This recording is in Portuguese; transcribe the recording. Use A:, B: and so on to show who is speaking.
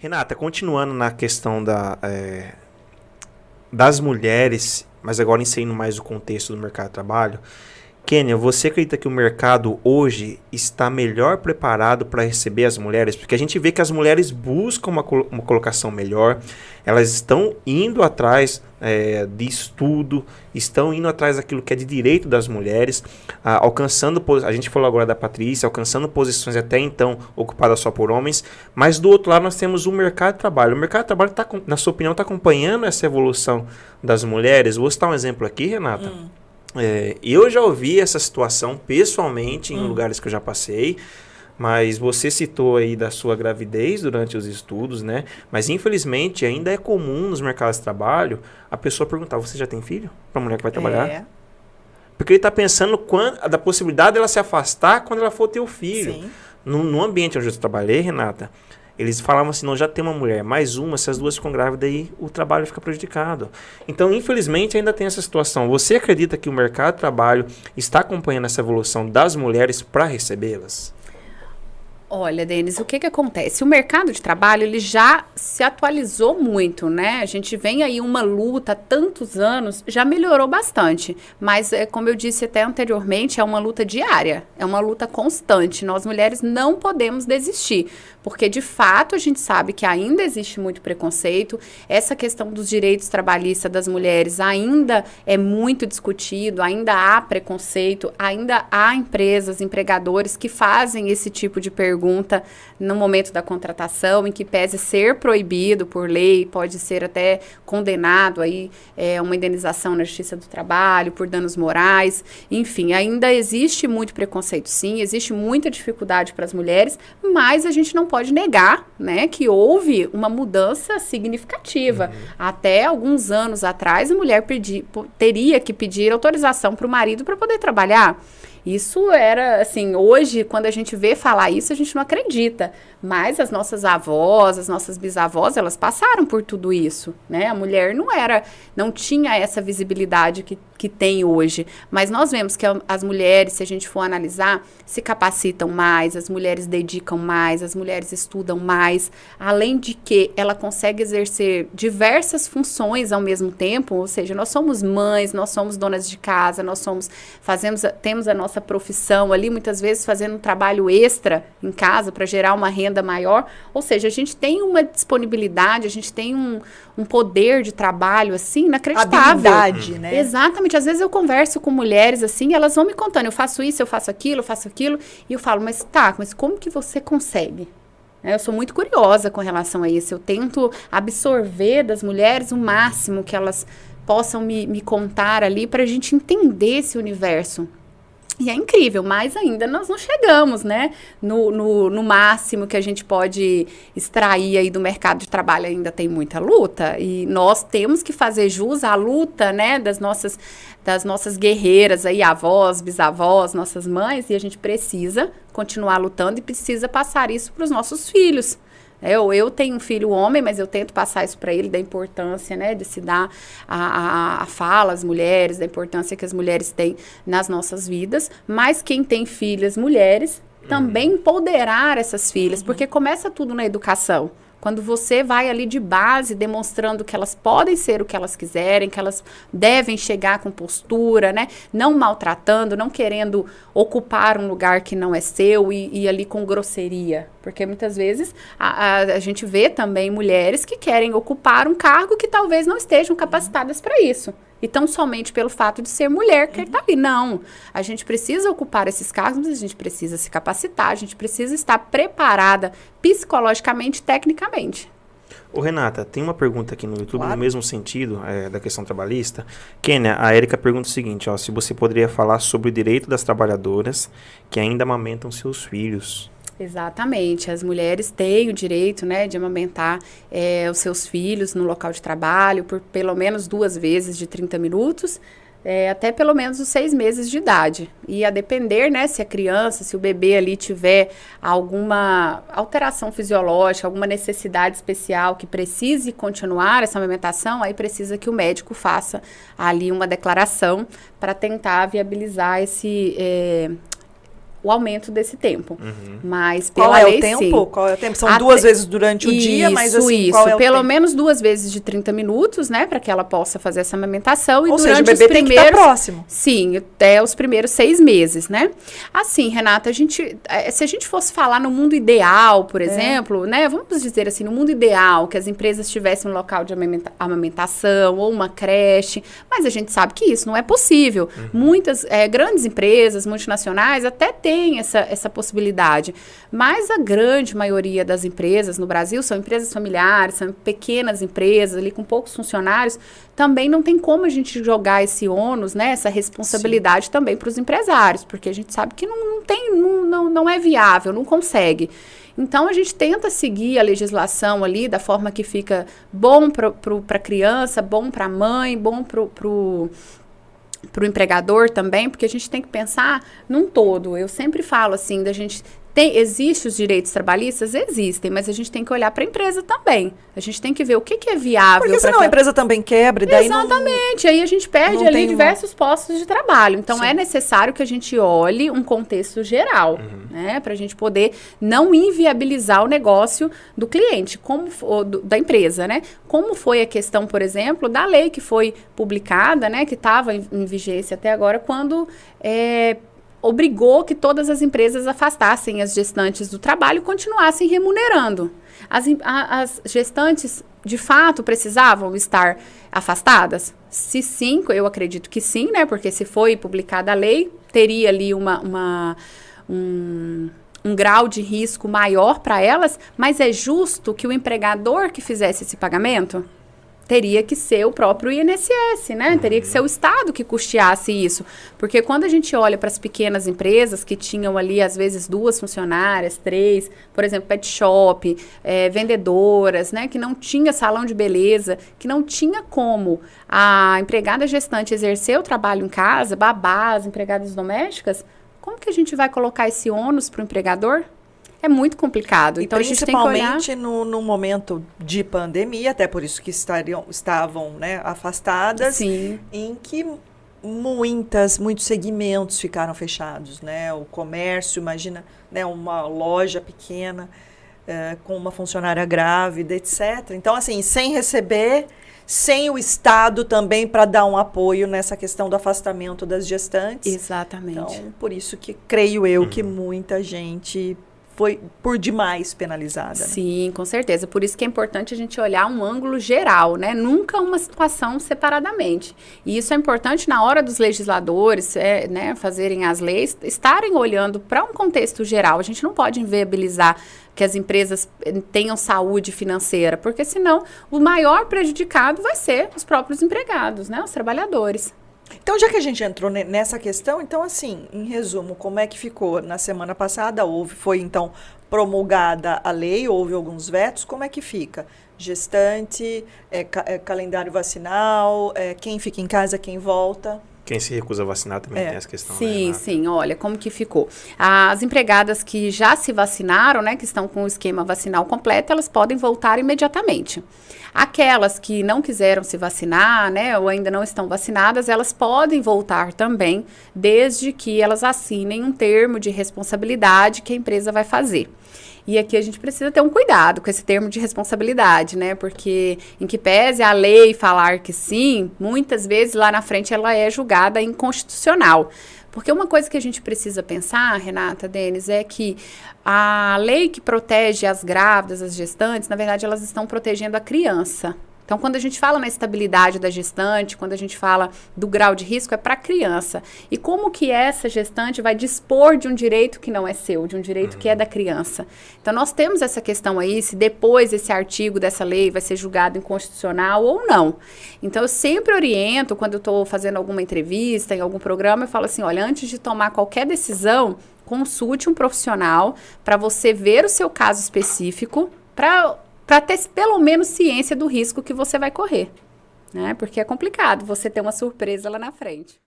A: Renata, continuando na questão das mulheres, mas agora inserindo mais o contexto do mercado de trabalho, Kênia, você acredita que o mercado hoje está melhor preparado para receber as mulheres? Porque a gente vê que as mulheres buscam uma colocação melhor, elas estão indo atrás de estudo, estão indo atrás daquilo que é de direito das mulheres, alcançando, a gente falou agora da Patrícia, alcançando posições até então ocupadas só por homens, mas do outro lado nós temos o mercado de trabalho. O mercado de trabalho, na sua opinião, está acompanhando essa evolução das mulheres? Vou citar um exemplo aqui, Renata. Eu já ouvi essa situação pessoalmente em lugares que eu já passei, mas você citou aí da sua gravidez durante os estudos, né? Mas infelizmente ainda é comum nos mercados de trabalho a pessoa perguntar: você já tem filho? Para a mulher que vai trabalhar? Porque ele está pensando da possibilidade dela se afastar quando ela for ter o filho.
B: Sim.
A: No ambiente onde eu trabalhei, Renata, eles falavam assim: não, já tem uma mulher, mais uma, se as duas ficam grávidas, aí o trabalho fica prejudicado. Então, infelizmente, ainda tem essa situação. Você acredita que o mercado de trabalho está acompanhando essa evolução das mulheres para recebê-las?
C: Olha, Denis, o que acontece? O mercado de trabalho, ele já se atualizou muito, né? A gente vem aí uma luta há tantos anos, já melhorou bastante. Mas, como eu disse até anteriormente, é uma luta diária, é uma luta constante. Nós, mulheres, não podemos desistir, porque, de fato, a gente sabe que ainda existe muito preconceito. Essa questão dos direitos trabalhistas das mulheres ainda é muito discutido, ainda há preconceito, ainda há empresas, empregadores que fazem esse tipo de pergunta no momento da contratação, em que pese ser proibido por lei, pode ser até condenado aí uma indenização na Justiça do Trabalho por danos morais. Enfim, ainda existe muito preconceito, sim, existe muita dificuldade para as mulheres, mas a gente não pode negar, né, que houve uma mudança significativa. Até alguns anos atrás, a mulher teria que pedir autorização para o marido para poder trabalhar. Isso era, assim, hoje, quando a gente vê falar isso, a gente não acredita. Mas as nossas avós, as nossas bisavós, elas passaram por tudo isso, né? A mulher não tinha essa visibilidade que tem hoje. Mas nós vemos que as mulheres, se a gente for analisar, se capacitam mais, as mulheres dedicam mais, as mulheres estudam mais. Além de que ela consegue exercer diversas funções ao mesmo tempo, ou seja, nós somos mães, nós somos donas de casa, temos a nossa profissão ali, muitas vezes fazendo um trabalho extra em casa para gerar uma renda maior, ou seja, a gente tem uma disponibilidade, a gente tem um poder de trabalho, assim, inacreditável.
B: Habilidade, né?
C: Exatamente, às vezes eu converso com mulheres, assim, elas vão me contando, eu faço isso, eu faço aquilo, e eu falo, mas como que você consegue? Eu sou muito curiosa com relação a isso, eu tento absorver das mulheres o máximo que elas possam me contar ali, para a gente entender esse universo. E é incrível, mas ainda nós não chegamos, né, no máximo que a gente pode extrair aí do mercado de trabalho. Ainda tem muita luta e nós temos que fazer jus à luta, né, das nossas guerreiras aí, avós, bisavós, nossas mães, e a gente precisa continuar lutando e precisa passar isso para os nossos filhos. Eu tenho um filho homem, mas eu tento passar isso para ele, da importância, né, de se dar a fala às mulheres, da importância que as mulheres têm nas nossas vidas, mas quem tem filhas mulheres, também empoderar essas filhas, porque começa tudo na educação. Quando você vai ali de base, demonstrando que elas podem ser o que elas quiserem, que elas devem chegar com postura, né? Não maltratando, não querendo ocupar um lugar que não é seu e ali com grosseria. Porque muitas vezes a gente vê também mulheres que querem ocupar um cargo que talvez não estejam capacitadas para isso. E tão somente pelo fato de ser mulher que está ali. Não, a gente precisa ocupar esses cargos, mas a gente precisa se capacitar, a gente precisa estar preparada psicologicamente, tecnicamente.
A: Ô, Renata, tem uma pergunta aqui no YouTube,
B: Claro.
A: no mesmo sentido da questão trabalhista. Kênia, a Érica pergunta o seguinte, se você poderia falar sobre o direito das trabalhadoras que ainda amamentam seus filhos.
C: Exatamente, as mulheres têm o direito, né, de amamentar os seus filhos no local de trabalho por pelo menos 2 vezes de 30 minutos, até pelo menos os 6 meses de idade. E a depender, né, se a criança, se o bebê ali tiver alguma alteração fisiológica, alguma necessidade especial que precise continuar essa amamentação, aí precisa que o médico faça ali uma declaração para tentar viabilizar o aumento desse tempo. Mas
B: Qual
C: pela
B: é
C: lei,
B: o tempo?
C: sim.
B: Qual é o tempo? São 2 vezes durante o dia, mas assim, qual é o
C: Pelo
B: tempo?
C: menos 2 vezes de 30 minutos, né? Para que ela possa fazer essa amamentação. E
B: Ou
C: durante
B: seja, o bebê
C: os
B: tem que
C: primeiros,
B: estar próximo.
C: Sim, até os primeiros 6 meses, né? Assim, Renata, se a gente fosse falar no mundo ideal, por exemplo, né? Vamos dizer assim, no mundo ideal, que as empresas tivessem um local de amamentação ou uma creche, mas a gente sabe que isso não é possível. Muitas grandes empresas, multinacionais, até têm essa possibilidade. Mas a grande maioria das empresas no Brasil são empresas familiares, são pequenas empresas ali com poucos funcionários, também não tem como a gente jogar esse ônus, né, essa responsabilidade também para os empresários, porque a gente sabe que não é viável, não consegue. Então, a gente tenta seguir a legislação ali da forma que fica bom para a criança, bom para a mãe, bom para o empregador também, porque a gente tem que pensar num todo. Eu sempre falo assim, existem os direitos trabalhistas? Existem, mas a gente tem que olhar para a empresa também. A gente tem que ver o que é viável.
B: Porque senão a empresa também quebra e daí
C: Exatamente, aí a gente perde ali diversos postos de trabalho. Então, é necessário que a gente olhe um contexto geral, né? Para a gente poder não inviabilizar o negócio do cliente, da empresa, né? Como foi a questão, por exemplo, da lei que foi publicada, né? Que estava em vigência até agora, quando obrigou que todas as empresas afastassem as gestantes do trabalho e continuassem remunerando. As gestantes, de fato, precisavam estar afastadas? Se sim, eu acredito que sim, né? Porque se foi publicada a lei, teria ali um grau de risco maior para elas, mas é justo que o empregador que fizesse esse pagamento? Teria que ser o próprio INSS, né? Teria que ser o Estado que custeasse isso. Porque quando a gente olha para as pequenas empresas que tinham ali, às vezes, 2 funcionárias, 3, por exemplo, pet shop, vendedoras, né? Que não tinha salão de beleza, que não tinha como a empregada gestante exercer o trabalho em casa, babás, empregadas domésticas, como que a gente vai colocar esse ônus para o empregador? É muito complicado. Então, a gente tem que olhar...
B: Principalmente no momento de pandemia, até por isso que estavam, né, afastadas,
C: Sim.
B: Em que muitos segmentos ficaram fechados, né? O comércio, imagina, né, uma loja pequena com uma funcionária grávida, etc. Então, assim, sem receber, sem o Estado também para dar um apoio nessa questão do afastamento das gestantes.
C: Exatamente.
B: Então, por isso que creio eu que muita gente foi por demais penalizada.
C: Sim, com certeza. Por isso que é importante a gente olhar um ângulo geral, né? Nunca uma situação separadamente. E isso é importante na hora dos legisladores, né, fazerem as leis, estarem olhando para um contexto geral. A gente não pode inviabilizar que as empresas tenham saúde financeira, porque senão o maior prejudicado vai ser os próprios empregados, né? Os trabalhadores.
B: Então, já que a gente entrou nessa questão, então, assim, em resumo, como é que ficou? Na semana passada foi, então, promulgada a lei, houve alguns vetos, como é que fica? Gestante, calendário vacinal, quem fica em casa, quem volta?
A: Quem se recusa a vacinar também tem essa questão.
C: Sim, sim. Olha, como que ficou. As empregadas que já se vacinaram, né, que estão com o esquema vacinal completo, elas podem voltar imediatamente. Aquelas que não quiseram se vacinar, né, ou ainda não estão vacinadas, elas podem voltar também, desde que elas assinem um termo de responsabilidade que a empresa vai fazer. E aqui a gente precisa ter um cuidado com esse termo de responsabilidade, né? Porque, em que pese a lei falar que sim, muitas vezes lá na frente ela é julgada inconstitucional. Porque uma coisa que a gente precisa pensar, Renata, Denis, é que a lei que protege as grávidas, as gestantes, na verdade elas estão protegendo a criança. Então, quando a gente fala na estabilidade da gestante, quando a gente fala do grau de risco, é para a criança. E como que essa gestante vai dispor de um direito que não é seu, de um direito que é da criança? Então, nós temos essa questão aí, se depois esse artigo dessa lei vai ser julgado inconstitucional ou não. Então, eu sempre oriento, quando eu estou fazendo alguma entrevista, em algum programa, eu falo assim, olha, antes de tomar qualquer decisão, consulte um profissional para você ver o seu caso específico, para ter pelo menos ciência do risco que você vai correr, né? Porque é complicado você ter uma surpresa lá na frente.